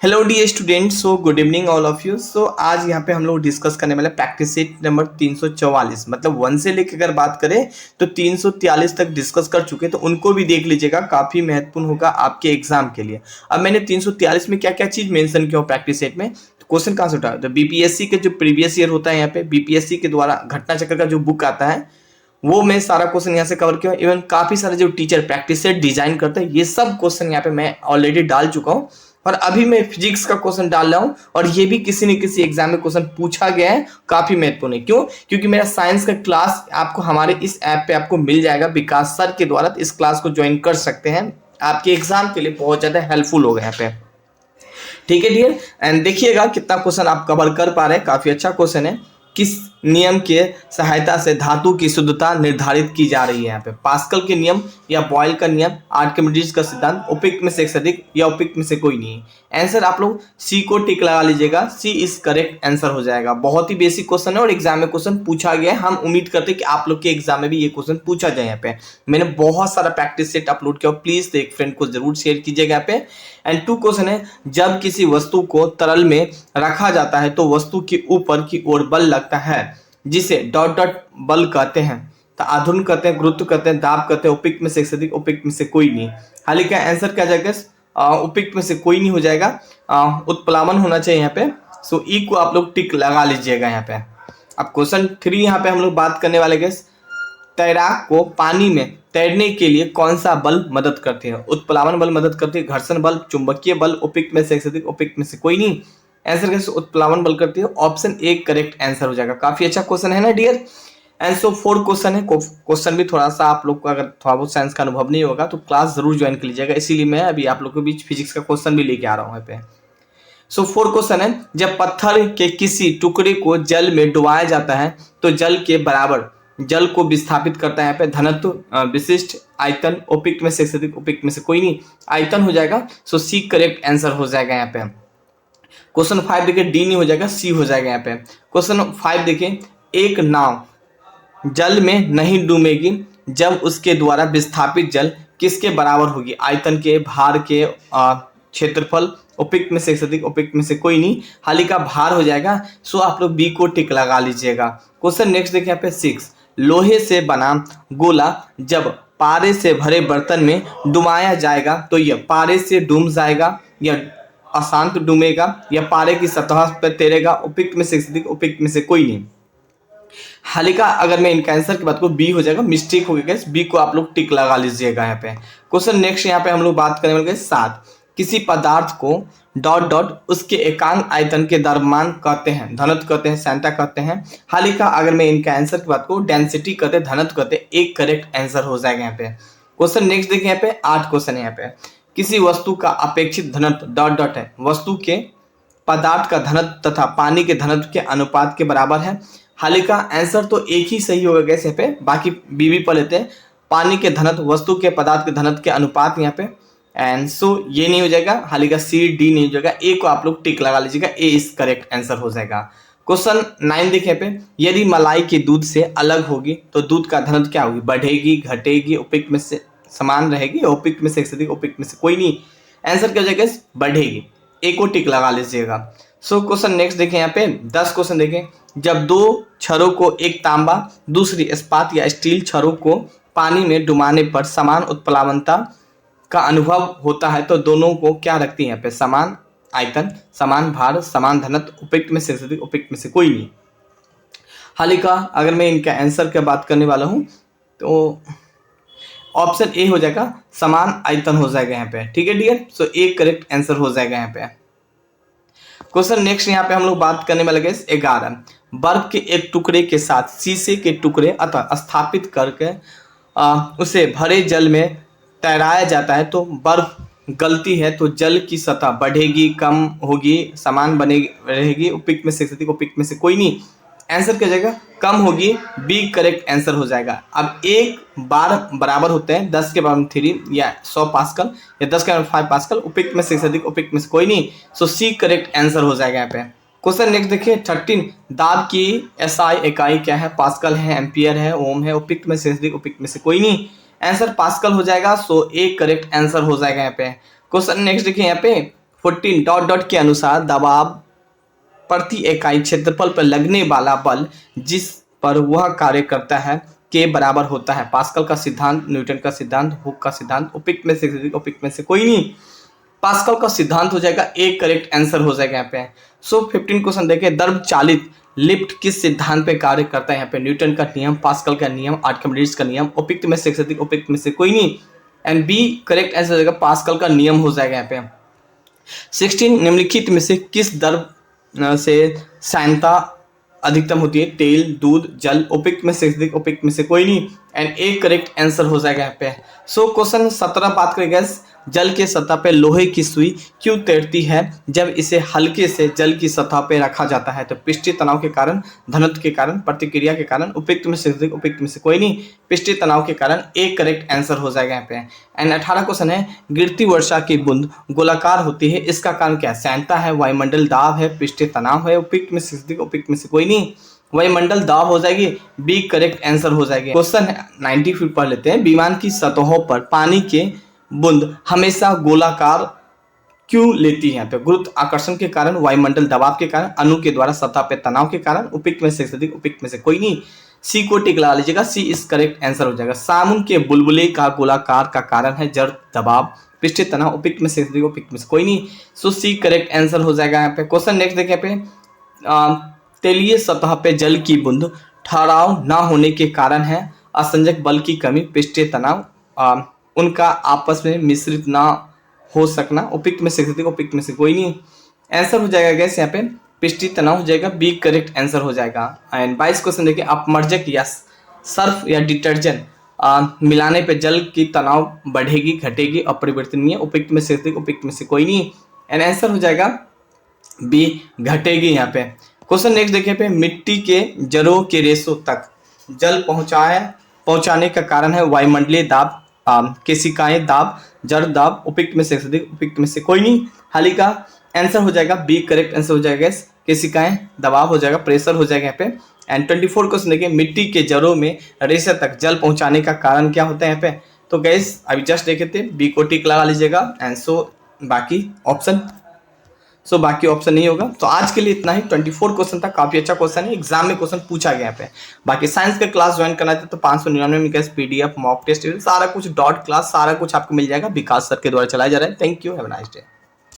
Hello the student, so good evening all of you. सो आज यहाँ पे हम लोग डिस्कस करने वाले प्रैक्टिस सेट नंबर 344, मतलब 1 से लेकर अगर बात करें तो 343 तक डिस्कस कर चुके हैं, तो उनको भी देख लीजिएगा, काफी महत्वपूर्ण होगा आपके एग्जाम के लिए। अब मैंने 343 में क्या क्या चीज मेंशन किया प्रैक्टिस सेट में, तो क्वेश्चन कहाँ से उठा, तो बीपीएससी के जो प्रीवियस ईयर होता है, यहाँ पे बीपीएससी के द्वारा घटना चक्र का जो बुक आता है वो मैं सारा क्वेश्चन यहाँ से कवर किया। इवन काफी सारे जो टीचर प्रैक्टिस सेट डिजाइन करते हैं, ये सब क्वेश्चन यहाँ पे मैं ऑलरेडी डाल चुका हूँ। और अभी मैं फिजिक्स का क्वेश्चन डाल रहा हूं, और ये भी किसी न किसी एग्जाम में क्वेश्चन पूछा गया है, काफी महत्वपूर्ण है। क्यों? क्योंकि मेरा साइंस का क्लास आपको हमारे इस ऐप पे आपको मिल जाएगा विकास सर के द्वारा, तो इस क्लास को ज्वाइन कर सकते हैं, आपके एग्जाम के लिए बहुत ज्यादा हेल्पफुल होगा यहाँ पे। ठीक है डियर, एंड देखिएगा कितना क्वेश्चन आप कवर कर पा रहे हैं, काफी अच्छा क्वेश्चन है। किस नियम के सहायता से धातु की शुद्धता निर्धारित की जा रही है? यहाँ पे पास्कल के नियम या बॉयल का नियम, आर्किमिडीज का सिद्धांत, उपयुक्त में से एक से अधिक या उपयुक्त में से कोई नहीं। आंसर आप लोग सी को टिक लगा लीजिएगा, सी इज करेक्ट आंसर हो जाएगा। बहुत ही बेसिक क्वेश्चन है और एग्जाम में क्वेश्चन पूछा गया है। हम उम्मीद करते हैं कि आप लोग के एग्जाम में भी ये क्वेश्चन पूछा जाए। यहाँ पे मैंने बहुत सारा प्रैक्टिस सेट अपलोड किया, प्लीज एक फ्रेंड को जरूर शेयर कीजिएगा यहाँ पे। एंड 2 क्वेश्चन है, जब किसी वस्तु को तरल में रखा जाता है तो वस्तु के ऊपर की ओर बल लगता है, जिसे डॉट डॉट बल कहते हैं। तो आघूर्ण कहते हैं, गुरुत्व कहते हैं, दाब कहते हैं, उपयुक्त में से एक से अधिक, उपयुक्त में से कोई नहीं। हाल ही का आंसर क्या जाएगा? उपयुक्त में से कोई नहीं हो जाएगा, उत्प्लावन होना चाहिए यहाँ पे। सो ई को आप लोग टिक लगा लीजिएगा यहाँ पे। अब क्वेश्चन 3 यहाँ पे हम लोग बात करने वाले गैस, तैराक को पानी में तैरने के लिए कौन सा बल मदद करते हैं? उत्प्लावन बल मदद करती है, घर्षण बल, चुंबकीय बल, उपयुक्त में से एक से अधिक, उपयुक्त में से कोई नहीं। आंसर कैसे? उत्प्लावन बल करती है, ऑप्शन ए करेक्ट आंसर हो जाएगा। काफी अच्छा क्वेश्चन है ना डियर। एंड सो 4 क्वेश्चन है, क्वेश्चन भी थोड़ा सा आप लोग को अगर थोड़ा बहुत साइंस का अनुभव नहीं होगा तो क्लास जरूर ज्वाइन कर लीजिएगा, इसीलिए मैं अभी आप लोग के बीच फिजिक्स का क्वेश्चन भी लेके आ रहा हूँ यहाँ पे। सो 4 क्वेश्चन है, जब पत्थर के किसी टुकड़े को जल में डुबाया जाता है तो जल के बराबर जल को विस्थापित करता है यहाँ पे धनत्व, विशिष्ट, आयतन, उपयुक्त में से एक से अधिक, उपयुक्त में से कोई नहीं। आयतन हो जाएगा, सो सी करेक्ट आंसर हो जाएगा यहाँ पे। क्वेश्चन 5 देखिए, डी नहीं हो जाएगा, सी हो जाएगा यहाँ पे। क्वेश्चन 5 देखिए, एक नाव जल में नहीं डूबेगी जब उसके द्वारा विस्थापित जल किसके बराबर होगी? आयतन के, भार के, क्षेत्रफल, उपयुक्त में से एक से अधिक, उपयुक्त में से कोई नहीं। हाल ही का भार हो जाएगा, सो आप लोग बी को टिक लगा लीजिएगा। क्वेश्चन नेक्स्ट देखिए यहाँ पे 6, लोहे से बना गोला जब पारे से भरे बर्तन में डुबाया जाएगा तो यह पारे से डूब जाएगा या अशांत डूबेगा या पारे की सतह पर तैरेगा? उपयुक्त में से अधिक, उपयुक्त में से कोई नहीं। हालिका अगर मैं इनका आंसर की बात करूं, बी हो जाएगा, मिस्टेक हो गया, बी को आप लोग टिक लगा लीजिएगा यहाँ पे। क्वेश्चन नेक्स्ट यहाँ पे हम लोग बात करने वाले 7, किसी पदार्थ को डॉट डॉट उसके एकांक आयतन के द्रव्यमान कहते हैं, घनत्व कहते हैं, सांद्रता कहते हैं। हालिका अगर मैं इनका आंसर की बात करूं, डेंसिटी कहते हैं, घनत्व कहते हैं, एक करेक्ट आंसर हो जाएगा यहाँ पे। क्वेश्चन नेक्स्ट देखिए यहाँ पे 8 क्वेश्चन है यहाँ पे, किसी वस्तु का अपेक्षित घनत्व डॉट डॉट है, वस्तु के पदार्थ का घनत्व तथा पानी के घनत्व के अनुपात के बराबर है। हाल का आंसर तो एक ही सही होगा गैस यहाँ पे, बाकी बी पढ़ लेते हैं। पानी के घनत्व, वस्तु के पदार्थ के घनत्व के अनुपात यहाँ पे, एंड सो ये नहीं हो जाएगा। हाल का सी डी नहीं हो जाएगा, ए को आप लोग टिक लगा लीजिएगा, ए इस करेक्ट आंसर हो जाएगा। क्वेश्चन 9 देखिए पे, यदि मलाई के दूध से अलग होगी तो दूध का घनत्व क्या होगी? बढ़ेगी, घटेगी, उपयुक्त में से समान रहेगी, उपयुक्त में से एक से अधिक, उपयुक्त में से कोई नहीं। आंसर क्या हो जाएगा? बढ़ेगी, ए को टिक लगा लीजिएगा। सो क्वेश्चन नेक्स्ट देखें यहाँ पे 10 क्वेश्चन देखें, जब 2 छड़ों को एक तांबा दूसरी इस्पात या स्टील छड़ों को पानी में डुबाने पर समान उत्प्लावनता का अनुभव होता है तो दोनों को क्या रखती है यहाँ पे? समान आयतन, समान भार, समान घनत्व, उपयुक्त में से अधिक, उपयुक्त में से कोई नहीं। हाल का अगर मैं इनका आंसर की बात करने वाला हूँ तो ऑप्शन ए हो जाएगा, समान आयतन हो जाएगा यहाँ पे। ठीक है dear, so A correct answer हो जाएगा यहाँ पे। क्वेश्चन नेक्स्ट यहाँ पे हम लोग बात करने वाले 11, बर्फ के एक टुकड़े के साथ शीशे के टुकड़े अतः स्थापित करके उसे भरे जल में तैराया जाता है तो बर्फ गलती है तो जल की सतह बढ़ेगी, कम होगी, समान बनेगी, रहेगी, उपयुक्त में से अधिक, उपयुक्त में से कोई नहीं। आंसर क्या जाएगा? कम होगी, बी करेक्ट आंसर हो जाएगा। अब एक बार बराबर होते हैं 10 के पावर 3 या 100 पास्कल या 10 के पावर 5 पास्कल, उपयुक्त में से अधिक, उपयुक्त में से कोई नहीं। सो सी करेक्ट आंसर हो जाएगा यहाँ पे। क्वेश्चन नेक्स्ट देखिए 13, दाब की एसआई इकाई क्या है? पास्कल है, एम्पियर है, ओम है, उपयुक्त में से अधिक, उपयुक्त में से कोई नहीं। आंसर पास्कल हो जाएगा, सो ए करेक्ट आंसर हो जाएगा यहाँ पे। क्वेश्चन नेक्स्ट देखिए यहाँ पे 14 डॉट डॉट के अनुसार दबाव प्रति इकाई क्षेत्रफल पर लगने वाला बल जिस पर वह कार्य करता है के बराबर होता है। पास्कल का सिद्धांत, न्यूटन का सिद्धांत, हुक का सिद्धांत, उपयुक्त में से कोई नहीं। पास्कल का सिद्धांत हो जाएगा, एक करेक्ट आंसर हो जाएगा यहाँ पे। सो 15 क्वेश्चन देखे, द्रव चालित लिफ्ट किस सिद्धांत पे कार्य करता है यहाँ पे? न्यूटन का नियम, पास्कल का नियम, आर्किमिडीज का नियम, उपयुक्त में से कोई नहीं। एंड बी करेक्ट आंसर हो जाएगा, पास्कल का नियम हो जाएगा यहाँ पे। 16 निम्नलिखित में से किस द्रव से सांद्रता अधिकतम होती है? तेल, दूध, जल, उपयुक्त में से कोई नहीं। एंड एक करेक्ट आंसर हो जाएगा यहाँ पे। सो क्वेश्चन 17 बात करेंगे, जल के सतह पे लोहे की सुई क्यों तैरती है जब इसे हल्के से जल की सतह पे रखा जाता है? तो पृष्ठीय तनाव के कारण, घनत्व के कारण, प्रतिक्रिया के कारण, उपयुक्त में से कोई नहीं। पृष्ठीय तनाव के कारण, एक करेक्ट आंसर हो जाएगा यहाँ पे। एंड 18 क्वेश्चन है, गिरती वर्षा की बूंद गोलाकार होती है, इसका कारण क्या है? सांद्रता है, वायुमंडल दाब है, पृष्ठीय तनाव है, उपयुक्त में से कोई नहीं। वायुमंडल दाब हो जाएगी, बी करेक्ट आंसर हो जाएगी। क्वेश्चन 90 फिर पढ़ लेते हैं, विमान की सतहों पर पानी के बूंद हमेशा गोलाकार क्यों लेती है? तो गुरुत्वाकर्षण के कारण, वायुमंडल दबाव के कारण, अणु के द्वारा सतह पे तनाव के कारण, उपयुक्त में से कोई नहीं। सी को टिक लगा लीजिएगा, सी इस करेक्ट आंसर हो जाएगा। सामुन के बुलबुले का गोलाकार का कारण है जड़ दबाव, पृष्ठीय तनाव, उपयुक्त में से कोई नहीं। सो सी करेक्ट आंसर हो जाएगा यहाँ पे। क्वेश्चन नेक्स्ट देखिए पे, तेलीय सतह पे जल की बूंद ठहराव न होने के कारण है असंजक बल की कमी, पृष्ठीय तनाव, उनका आपस में मिश्रित ना हो सकना, उपयुक्त में से कोई नहीं। आंसर हो जाएगा गैस यहाँ पे पृष्ठीय तनाव हो जाएगा, बी करेक्ट आंसर हो जाएगा। एंड 22 क्वेश्चन देखिए, अपमर्जक या सर्फ या डिटर्जेंट मिलाने पे जल की तनाव बढ़ेगी, घटेगी, अपरिवर्तनीय, उपयुक्त में से कोई नहीं। एंड आंसर हो जाएगा बी घटेगी यहाँ पे। क्वेश्चन नेक्स्ट देखिए पे, मिट्टी के जड़ों के रेशों तक जल पहुंचाने का कारण है वायुमंडलीय दाब, केशिकाएं दाब, जड़ दाब, उपयुक्त में से कोई नहीं। हाल का आंसर हो जाएगा बी करेक्ट आंसर हो जाएगा, केशिकाएं दबाव हो जाएगा, प्रेशर हो जाएगा यहाँ पे। एंड 24 क्वेश्चन देखिए, मिट्टी के जड़ों में रेशे तक जल पहुंचाने का कारण क्या होता है यहाँ पे? तो गैस अभी जस्ट देखे थे, बी को टिक लगा लीजिएगा। एंड बाकी ऑप्शन नहीं होगा। तो आज के लिए इतना ही। 24 क्वेश्चन था, काफी अच्छा क्वेश्चन है, एग्जाम में क्वेश्चन पूछा गया पे। बाकी साइंस का क्लास ज्वाइन करना था तो 599 में कैसे PDF, मॉक टेस्ट, सारा कुछ डॉट क्लास, सारा कुछ आपको मिल जाएगा, विकास सर के द्वारा चलाया जा रहा है। Thank you, have a nice day.